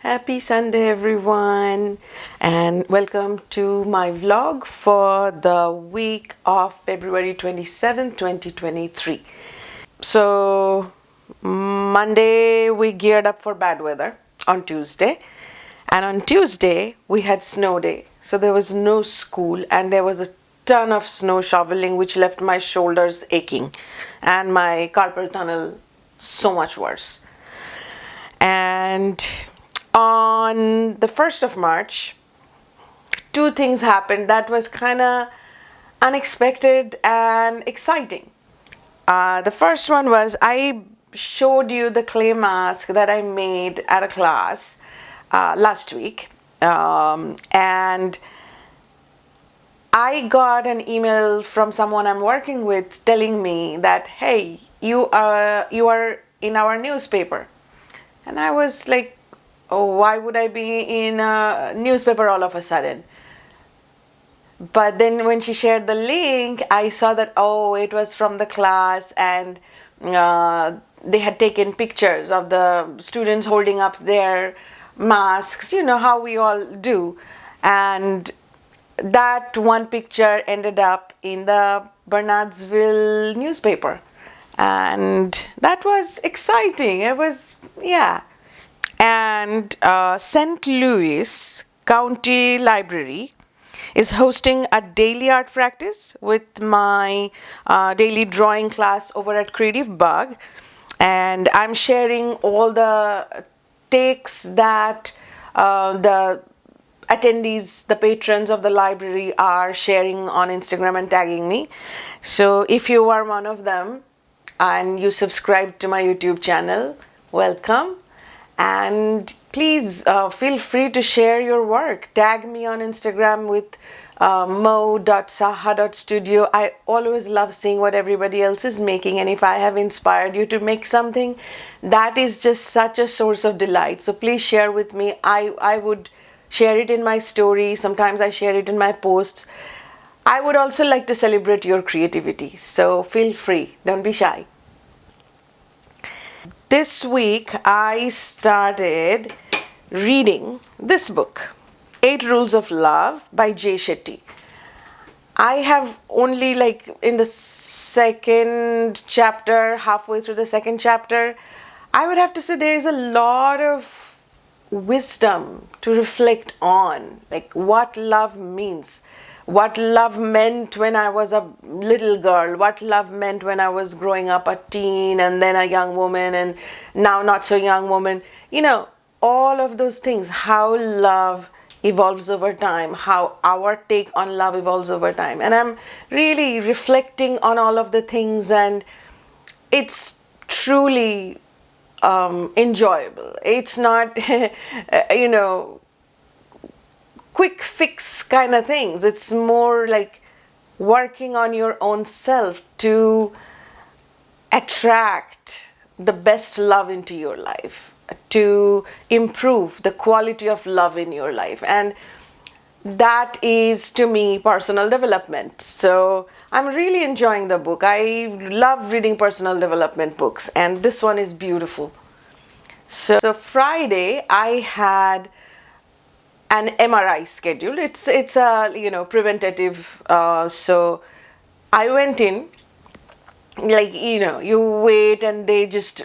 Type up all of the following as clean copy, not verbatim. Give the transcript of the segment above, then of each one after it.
Happy Sunday, everyone, and welcome to my vlog for the week of February 27th, 2023. So, Monday we geared up for bad weather on Tuesday, and on Tuesday we had snow day. So, there was no school, and there was a ton of snow shoveling, which left my shoulders aching and my carpal tunnel so much worse. And on the 1st of March, two things happened that was kind of unexpected and exciting. The first one was I showed you the clay mask that I made at a class last week, and I got an email from someone I'm working with telling me that, hey, you are in our newspaper. And I was like, oh, why would I be in a newspaper all of a sudden? But then when she shared the link, I saw that, oh, it was from the class, and they had taken pictures of the students holding up their masks, you know how we all do. And that one picture ended up in the Bernardsville newspaper. And that was exciting. It was, yeah. And St. Louis County Library is hosting a daily art practice with my daily drawing class over at Creativebug. And I'm sharing all the takes that the attendees, the patrons of the library, are sharing on Instagram and tagging me. So if you are one of them and you subscribe to my YouTube channel, welcome. And please feel free to share your work. Tag me on Instagram with mo.saha.studio. I always love seeing what everybody else is making, and if I have inspired you to make something, that is just such a source of delight. So please share with me. I would share it in my story. Sometimes I share it in my posts. I would also like to celebrate your creativity. So feel free. Don't be shy. This week I started reading this book, 8 Rules of Love by Jay Shetty. I have only in the second chapter, halfway through the second chapter. I would have to say there is a lot of wisdom to reflect on, like what love means, what love meant when I was a little girl, what love meant when I was growing up a teen and then a young woman and now not so young woman. You know, all of those things, how love evolves over time, how our take on love evolves over time. And I'm really reflecting on all of the things, and it's truly enjoyable. It's not, quick fix kind of things. It's more like working on your own self to attract the best love into your life, to improve the quality of love in your life. And that is, to me, personal development. So I'm really enjoying the book. I love reading personal development books, and this one is beautiful. So Friday I had an MRI scheduled. It's a preventative. So I went in, you wait and they just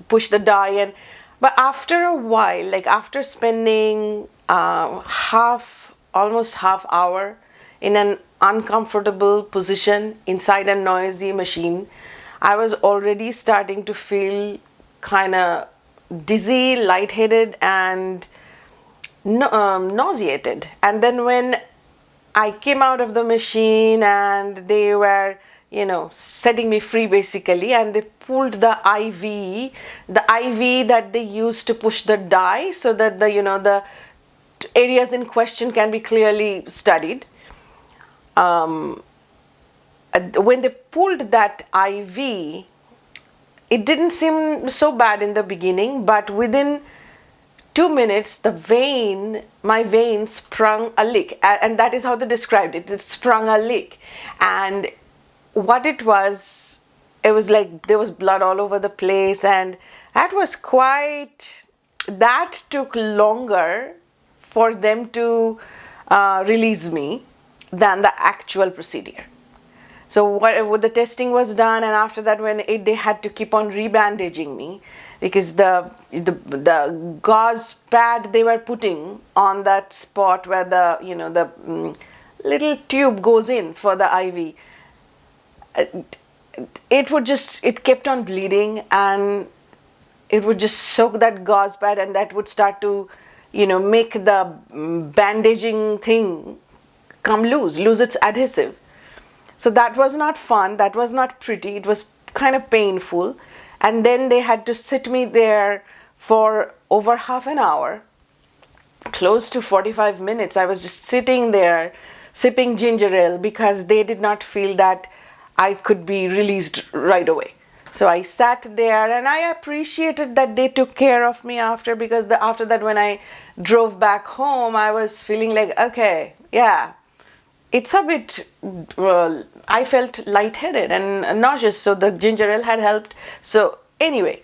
push the dye, but after a while, after spending almost half hour in an uncomfortable position inside a noisy machine, I was already starting to feel kind of dizzy, lightheaded, and nauseated. And then when I came out of the machine and they were setting me free basically, and they pulled the IV that they use to push the dye so that the areas in question can be clearly studied. When they pulled that IV, it didn't seem so bad in the beginning, but within 2 minutes, my vein sprung a leak. And that is how they described it. It sprung a leak. And what it was like there was blood all over the place. And that was quite that took longer for them to release me than the actual procedure. So what the testing was done, and after that, they had to keep on rebandaging me, because the gauze pad they were putting on that spot where the little tube goes in for the IV, it kept on bleeding, and it would just soak that gauze pad, and that would start to make the bandaging thing lose its adhesive. So that was not fun, that was not pretty, it was kind of painful. And then they had to sit me there for over half an hour, close to 45 minutes. I was just sitting there sipping ginger ale, because they did not feel that I could be released right away. So I sat there, and I appreciated that they took care of me after, because after that, when I drove back home, I was feeling like, okay, yeah, it's a bit, I felt lightheaded and nauseous, so the ginger ale had helped. So anyway,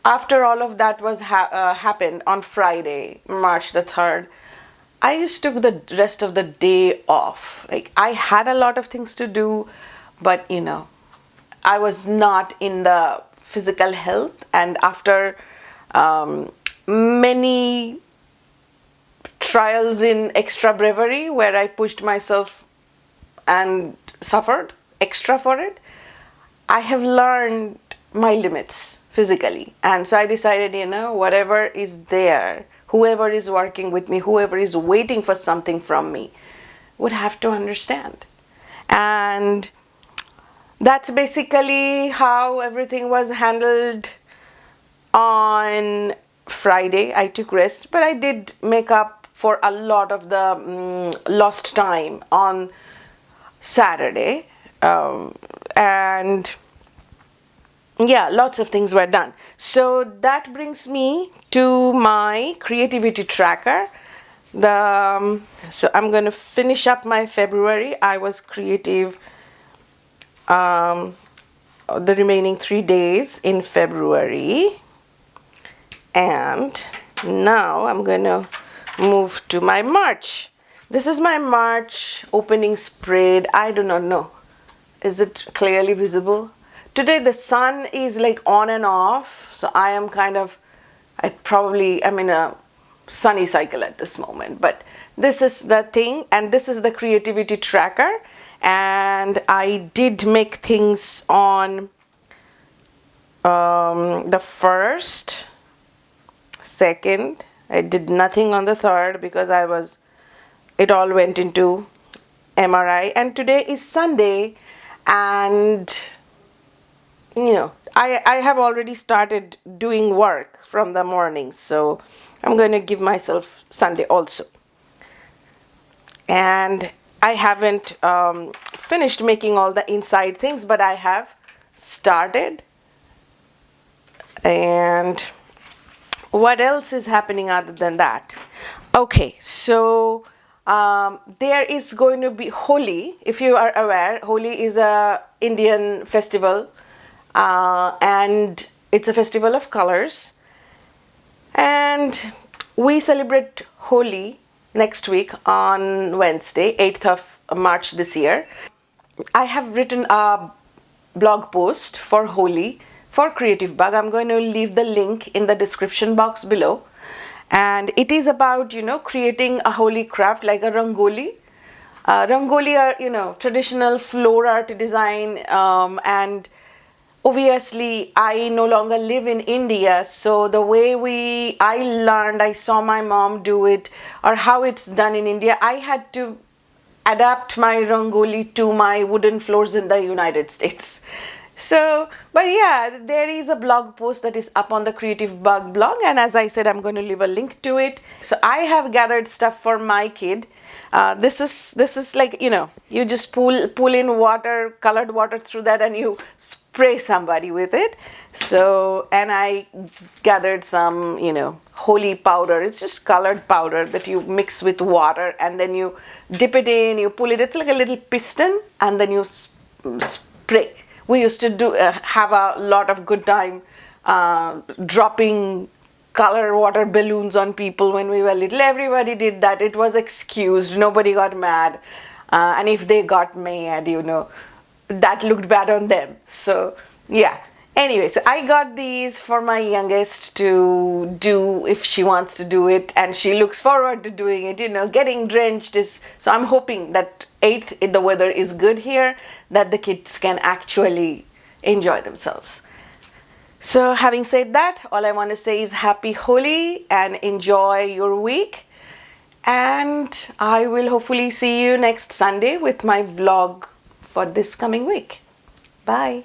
after all of that was happened on Friday, March the 3rd, I just took the rest of the day off. Like, I had a lot of things to do, but I was not in the physical health. And after many trials in extra bravery, where I pushed myself and suffered extra for it, I have learned my limits physically. And so I decided, whatever is there, whoever is working with me, whoever is waiting for something from me, would have to understand. And that's basically how everything was handled on Friday. I took rest, but I did make up for a lot of the lost time on Saturday. And yeah, lots of things were done. So that brings me to my creativity tracker. So I'm going to finish up my February. I was creative the remaining 3 days in February. And now I'm going to move to my March. This is my March opening spread. I do not know. Is it clearly visible? Today the sun is like on and off, so I am I'm in a sunny cycle at this moment. But this is the thing, and this is the creativity tracker. And I did make things on the 1st, 2nd. I did nothing on the 3rd, because it all went into MRI. And today is Sunday, and I have already started doing work from the morning, so I'm going to give myself Sunday also. And I haven't finished making all the inside things, but I have started. And what else is happening other than that? Okay, so there is going to be Holi. If you are aware, Holi is a Indian festival, and it's a festival of colors. And we celebrate Holi next week on Wednesday, 8th of March this year. I have written a blog post for Holi for Creativebug. I'm going to leave the link in the description box below. And it is about, creating a Holi craft like a Rangoli. Rangoli are, traditional floor art design, and obviously I no longer live in India, so the way I saw my mom do it, or how it's done in India, I had to adapt my Rangoli to my wooden floors in the United States. So, but yeah, there is a blog post that is up on the Creativebug blog, and as I said, I'm going to leave a link to it. So I have gathered stuff for my kid. This is like, you just pull in water, colored water through that, and you spray somebody with it. So, and I gathered some, Holi powder. It's just colored powder that you mix with water, and then you dip it in, you pull it. It's like a little piston, and then you spray. We used to have a lot of good time dropping color water balloons on people when we were little. Everybody did that. It was excused. Nobody got mad. And if they got mad, that looked bad on them. So, yeah. Anyway, so I got these for my youngest to do if she wants to do it, and she looks forward to doing it. Getting drenched is, so I'm hoping that 8th, the weather is good here, that the kids can actually enjoy themselves. So having said that, all I want to say is happy Holi and enjoy your week. And I will hopefully see you next Sunday with my vlog for this coming week. Bye.